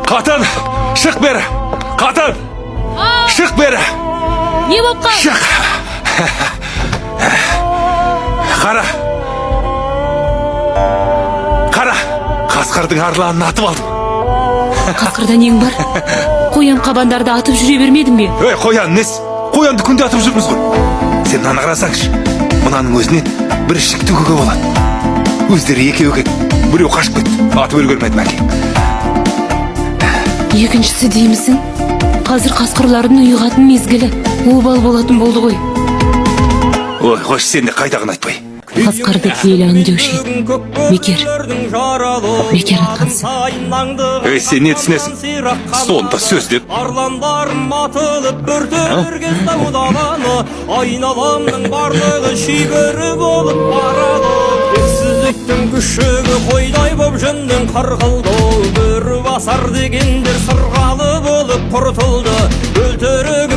Qатын, шық бері. Qатын, шық бері. Не болып қалды? Шық. Қара. Қара. Қасқырдың арланын атып алдым. Қасқырда нең бар? Қоян қабандарды атып жүре бермедің бе? Ей, қоян нес? Қоянды күнде атып жүрміз ғой. Сен мынаны қарасаңшы. Мынаның өзінен бір ішік түгігі болады. Өздері екеу екен. Біреу қашып кетті. Атып өлгермеді мәке. Екіншісі деймісің? Қазір қасқырлардың ұйығатын мезгілі. Обал болатын болды ғой. Ой, қош, сен де қайдағын айтпай. Қасқырды киелі деуші. Бекер. Бекер атқансың. Ей, сен не түсінесің? Сонда сөз деп. Арландарым атылып бүртілерген даудананы, айналамның барлығы шибірі болып барады. Тексіздіктің күшігі қойдай боп жүннен қырқылды. Бір басар дегендер сырғалы болып құртылды. Өлтірігі